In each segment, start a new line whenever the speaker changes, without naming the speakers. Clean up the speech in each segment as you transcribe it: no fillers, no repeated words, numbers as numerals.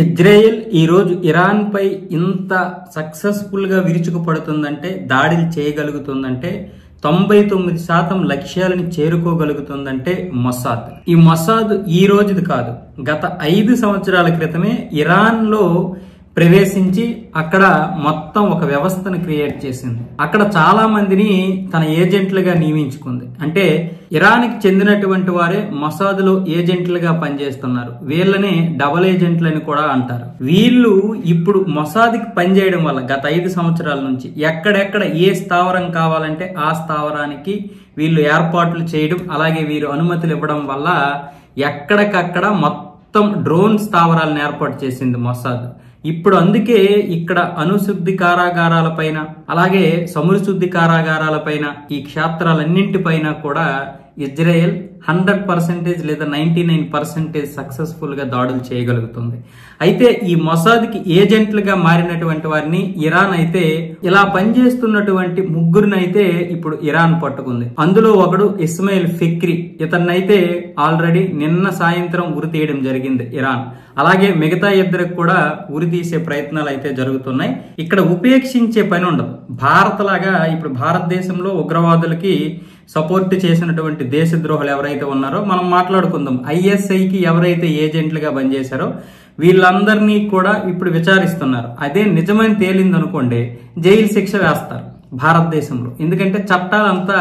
Israel ఈరోజు Iran పై ఇంత successful గా విరుచుకుపడుతుందంటే, దాడులు చేయగలుగుతుందంటే, 99% లక్ష్యాలను చేరుకోగలుగుతుందంటే మొసాద్. ఈ మొసాద్ ఈ రోజుది కాదు, గత 5 సంవత్సరాల క్రితమే ఇరాన్ లో ప్రవేశించి అక్కడ మొత్తం ఒక వ్యవస్థను క్రియేట్ చేసింది. అక్కడ చాలా మందిని తన ఏజెంట్లుగా నియమించుకుంది. అంటే ఇరాన్కి చెందినటువంటి వారే మొసాద్లో ఏజెంట్లుగా పనిచేస్తున్నారు. వీళ్ళని డబుల్ ఏజెంట్లని కూడా అంటారు. వీళ్ళు ఇప్పుడు మొసాద్కి పనిచేయడం వల్ల గత 5 సంవత్సరాల నుంచి ఎక్కడెక్కడ ఏ స్థావరం కావాలంటే ఆ స్థావరానికి వీళ్ళు ఏర్పాట్లు చేయడం, అలాగే వీరు అనుమతులు ఇవ్వడం వల్ల ఎక్కడికక్కడ మొత్తం డ్రోన్ స్థావరాలను ఏర్పాటు చేసింది మొసాద్. ఇప్పుడు అందుకే ఇక్కడ అణుశుద్ధి కారాగారాలపైన, అలాగే సముద్ర శుద్ధి కారాగారాలపైన, ఈ క్షేత్రాలన్నింటిపైన కూడా ఇజ్రాయెల్ 100% లేదా 99% సక్సెస్ఫుల్ గా దాడులు చేయగలుగుతుంది. అయితే ఈ మొసాద్కి ఏజెంట్లుగా మారినటువంటి వారిని ఇరాన్ అయితే ఇలా పనిచేస్తున్నటువంటి ముగ్గురినైతే ఇప్పుడు ఇరాన్ పట్టుకుంది. అందులో ఒకడు ఇస్మాయిల్ ఫిక్రీ. ఇతన్నైతే ఆల్రెడీ నిన్న సాయంత్రం ఉరి తీయడం జరిగింది ఇరాన్. అలాగే మిగతా ఇద్దరికి కూడా ఉరి తీసే ప్రయత్నాలు అయితే జరుగుతున్నాయి. ఇక్కడ ఉపేక్షించే పని ఉండదు. భారత్ లాగా ఇప్పుడు భారతదేశంలో ఉగ్రవాదులకి సపోర్ట్ చేసినటువంటి దేశద్రోహులు ఎవరైతే ఉన్నారో మనం మాట్లాడుకుందాం. ఐఎస్ఐకి ఎవరైతే ఏజెంట్లుగా పనిచేశారో వీళ్ళందరినీ కూడా ఇప్పుడు విచారిస్తున్నారు. అదే నిజమని తేలింది అనుకోండి, జైలు శిక్ష వేస్తారు భారతదేశంలో. ఎందుకంటే చట్టాలంతా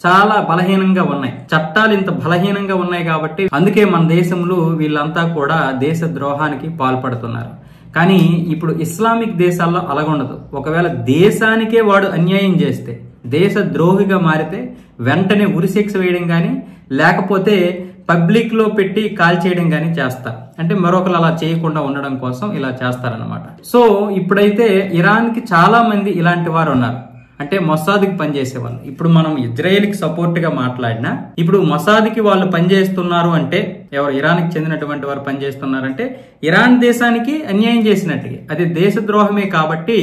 చాలా బలహీనంగా ఉన్నాయి. చట్టాలు ఇంత బలహీనంగా ఉన్నాయి కాబట్టి అందుకే మన దేశంలో వీళ్ళంతా కూడా దేశ ద్రోహానికి పాల్పడుతున్నారు. కానీ ఇప్పుడు ఇస్లామిక్ దేశాల్లో అలాగుండదు. ఒకవేళ దేశానికే వాడు అన్యాయం చేస్తే, దేశ ద్రోహిగా మారితే వెంటనే ఉరిశిక్ష వేయడం కానీ, లేకపోతే పబ్లిక్ లో పెట్టి కాల్ చేయడం కానీ చేస్తారు. అంటే మరొకరు అలా చేయకుండా ఉండడం కోసం ఇలా చేస్తారనమాట. సో ఇప్పుడైతే ఇరాన్ కి చాలా మంది ఇలాంటి వారు ఉన్నారు. అంటే మొసాద్కి పనిచేసే వాళ్ళు. ఇప్పుడు మనం ఇజ్రాయెల్కి సపోర్ట్ గా మాట్లాడినా, ఇప్పుడు మొసాద్కి వాళ్ళు పనిచేస్తున్నారు అంటే ఎవరు, ఇరాన్కి చెందినటువంటి వారు పనిచేస్తున్నారంటే ఇరాన్ దేశానికి అన్యాయం చేసినట్టుగా, అది దేశద్రోహమే. కాబట్టి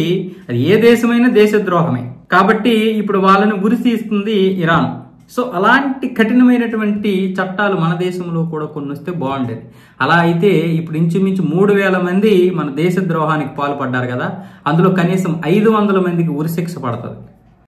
అది ఏ దేశమైనా దేశద్రోహమే. కాబట్టి ఇప్పుడు వాళ్ళని గురి తీస్తుంది ఇరాన్. సో అలాంటి కఠినమైనటువంటి చట్టాలు మన దేశంలో కూడా కొన్ని వస్తే బాగుండేది. అలా అయితే ఇప్పుడు ఇంచుమించు 3000 మంది మన దేశ ద్రోహానికి పాల్పడ్డారు కదా, అందులో కనీసం 500 మందికి ఉరిశిక్ష పడుతుంది.